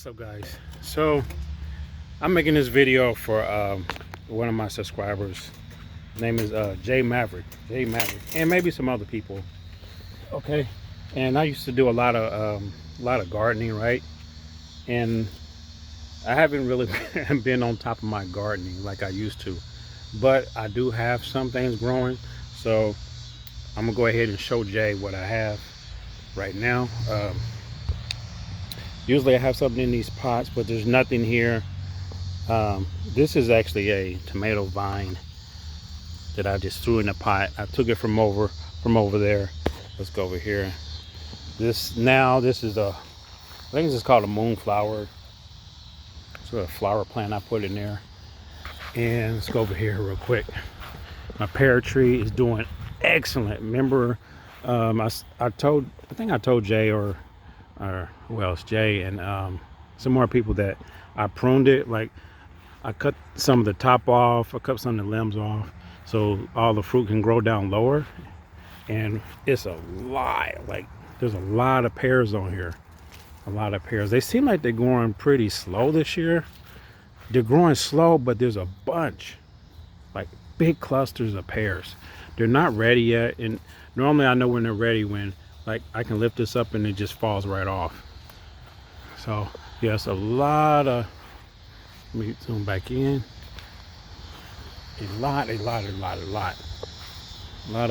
What's up, guys? So I'm making this video for one of my subscribers. His name is Jay Maverick, and maybe some other people. Okay, and I used to do a lot of gardening, right? And I haven't really been on top of my gardening like I used to, but I do have some things growing. So I'm gonna go ahead and show Jay what I have right now. Usually I have something in these pots, but there's nothing here. This is actually a tomato vine that I just threw in the pot. I took it from over there. Let's go over here. This is I think this is called a moonflower. It's a flower plant I put in there. And let's go over here real quick. My pear tree is doing excellent. Remember, I think I told Jay or who else? Jay and some more people that I pruned it. Like I cut some of the top off, I cut some of the limbs off, so all the fruit can grow down lower. And it's a lot. Like there's a lot of pears on here. A lot of pears. They seem like they're growing pretty slow this year. They're growing slow, but there's a bunch, like big clusters of pears. They're not ready yet, and normally I know when they're ready when like I can lift this up and it just falls right off. So yes, a lot of, let me zoom back in. A lot of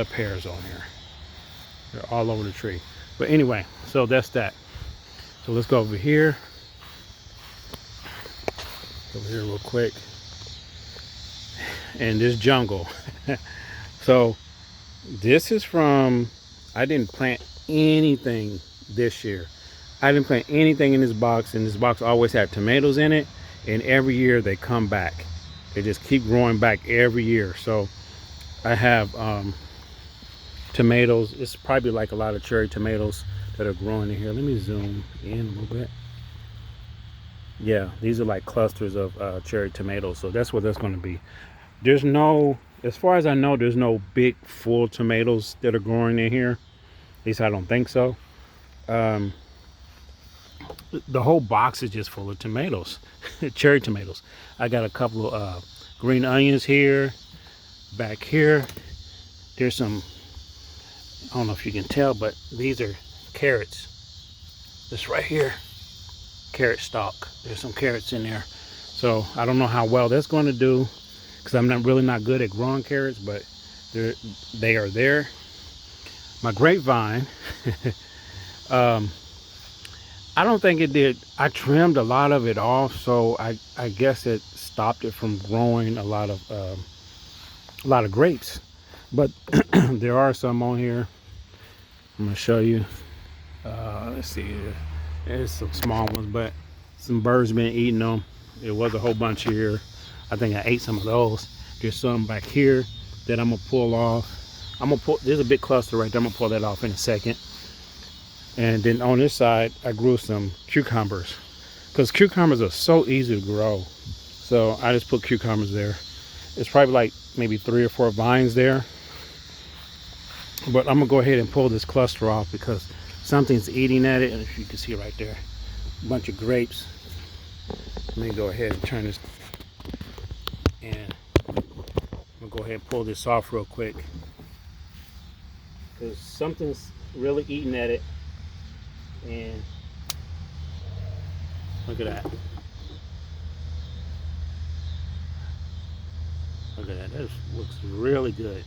pears on here. They're all over the tree. But anyway, so that's that. So let's go over here. Over here real quick. And this jungle. So this is from, I didn't plant anything this year. I didn't plant anything in this box, and this box always had tomatoes in it, and every year they come back. They just keep growing back every year. So I have tomatoes. It's probably like a lot of cherry tomatoes that are growing in here. Let me zoom in a little bit. Yeah, these are like clusters of cherry tomatoes. So that's what that's going to be. There's no, as far as I know, there's no big full tomatoes that are growing in here. At least I don't think so. The whole box is just full of tomatoes, cherry tomatoes. I got a couple of green onions here. Back here, there's some, I don't know if you can tell, but these are carrots. This right here, carrot stalk. There's some carrots in there. So I don't know how well that's going to do, because I'm really not good at growing carrots, but they are there. My grapevine, I don't think it did. I trimmed a lot of it off, so I guess it stopped it from growing a lot of grapes. But there are some on here. I'm gonna show you. Let's see. There's some small ones, but some birds been eating them. There was a whole bunch here. I think I ate some of those. There's some back here that I'm gonna pull off. There's a big cluster right there. I'm gonna pull that off in a second. And then on this side, I grew some cucumbers, because cucumbers are so easy to grow. So I just put cucumbers there. It's probably like maybe 3 or 4 vines there. But I'm gonna go ahead and pull this cluster off because something's eating at it. And if you can see right there, a bunch of grapes. Let me go ahead and turn this, and I'm gonna go ahead and pull this off real quick, because something's really eating at it. And look at that. Look at that. That looks really good.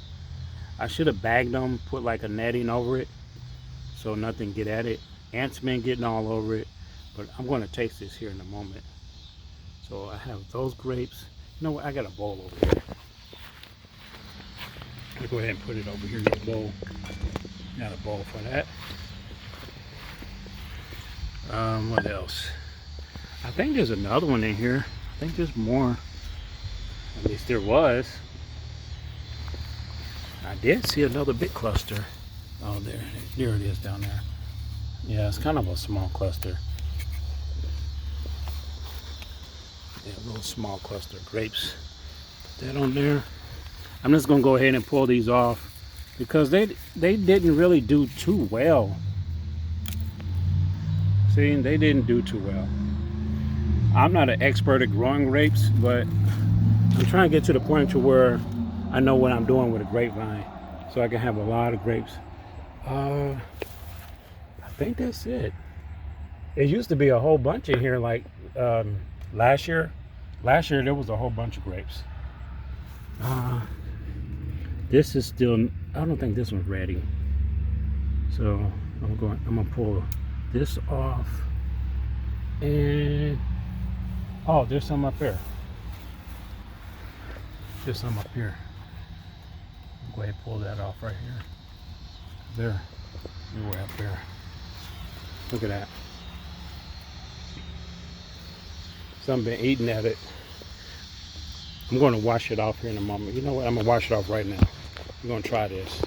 I should have bagged them, put like a netting over it so nothing get at it. Ants been getting all over it, but I'm going to taste this here in a moment. So I have those grapes. You know what? I got a bowl over here. I'll go ahead and put it over here in the bowl. Got a bowl for that. What else? I think there's another one in here. I think there's more. At least there was. I did see another big cluster. Oh, there it is down there. Yeah, it's kind of a small cluster. Yeah, a little small cluster of grapes. Put that on there. I'm just gonna go ahead and pull these off because they didn't really do too well. See, they didn't do too well. I'm not an expert at growing grapes, but I'm trying to get to the point to where I know what I'm doing with a grapevine, so I can have a lot of grapes. I think that's it. It used to be a whole bunch in here, like last year. Last year there was a whole bunch of grapes. This is still, I don't think this one's ready. So I'm gonna pull this off, and oh, there's some up here. There's some up here. Go ahead and pull that off right here. There, way up there. Look at that. Some been eating at it. I'm going to wash it off here in a moment. You know what? I'm going to wash it off right now. I'm going to try this.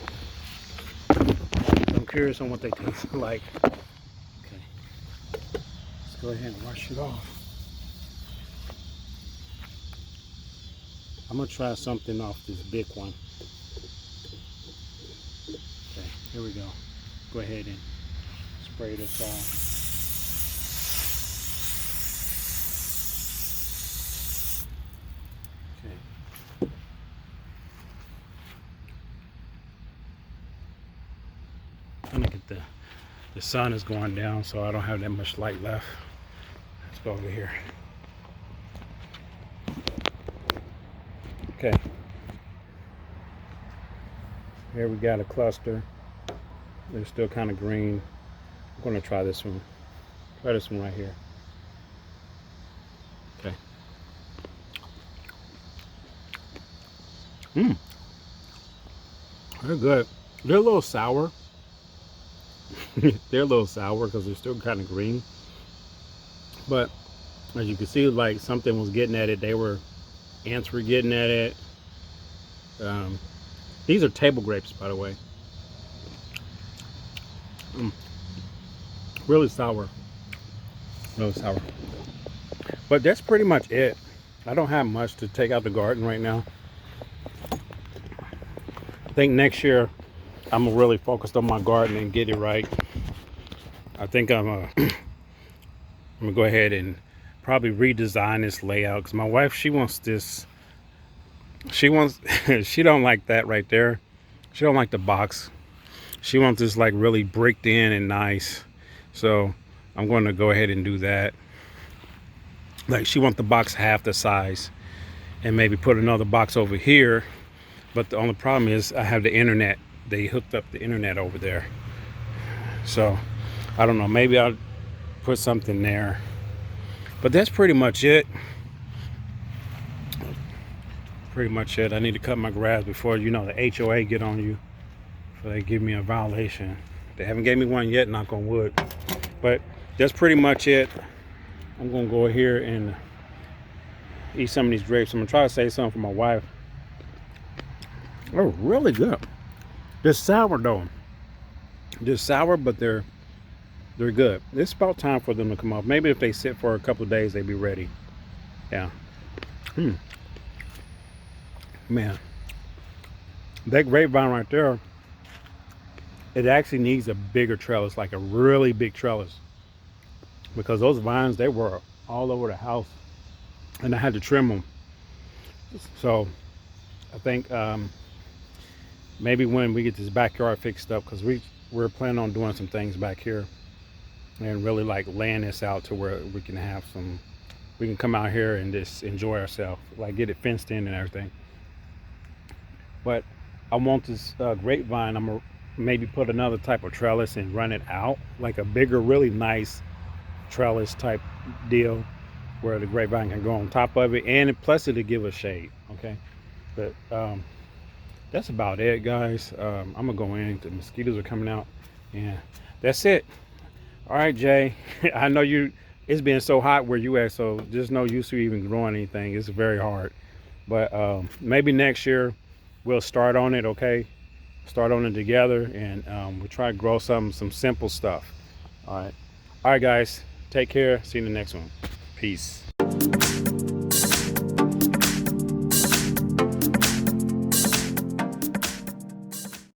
I'm curious on what they taste like. Okay. Let's go ahead and wash it off. I'm going to try something off this big one. Okay, here we go. Go ahead and spray this off. I'm gonna get the sun is going down, so I don't have that much light left. Let's go over here. Okay. Here we got a cluster. They're still kind of green. I'm gonna try this one. Try this one right here. Okay. They're good. They're a little sour. They're a little sour because they're still kind of green, but as you can see, like something was getting at it. Ants were getting at it. These are table grapes, by the way. Really sour. Really sour. But that's pretty much it. I don't have much to take out the garden right now. I think next year I'm really focused on my garden and get it right. I think I'm gonna go ahead and probably redesign this layout, because my wife, she wants this. She don't like that right there. She don't like the box. She wants this like really bricked in and nice. So I'm going to go ahead and do that. Like, she wants the box half the size, and maybe put another box over here. But the only problem is I have the internet. They hooked up the internet over there. So I don't know, maybe I'll put something there. But that's pretty much it. Pretty much it. I need to cut my grass before, you know, the HOA get on you. So they give me a violation. They haven't gave me one yet, knock on wood. But that's pretty much it. I'm gonna go here and eat some of these grapes. I'm gonna try to save some for my wife. They're really good. They're sour though. They're sour, but they're good. It's about time for them to come off. Maybe if they sit for a couple of days, they'd be ready. Yeah. Man, that grapevine right there, it actually needs a bigger trellis, like a really big trellis, because those vines, they were all over the house and I had to trim them. So I think maybe when we get this backyard fixed up, because we're planning on doing some things back here and really like laying this out to where we can have some, we can come out here and just enjoy ourselves, like get it fenced in and everything. But I want this grapevine, I'm gonna maybe put another type of trellis and run it out, like a bigger, really nice trellis type deal, where the grapevine can go on top of it, and plus it'll give us shade. Okay, but that's about it, guys. I'm gonna go in. The mosquitoes are coming out, and that's it. All right, Jay. I know it's been so hot where you at, so there's no use to even growing anything. It's very hard. But maybe next year we'll start on it. Okay, start on it together, and we'll try to grow some simple stuff. All right, guys. Take care. See you in the next one. Peace.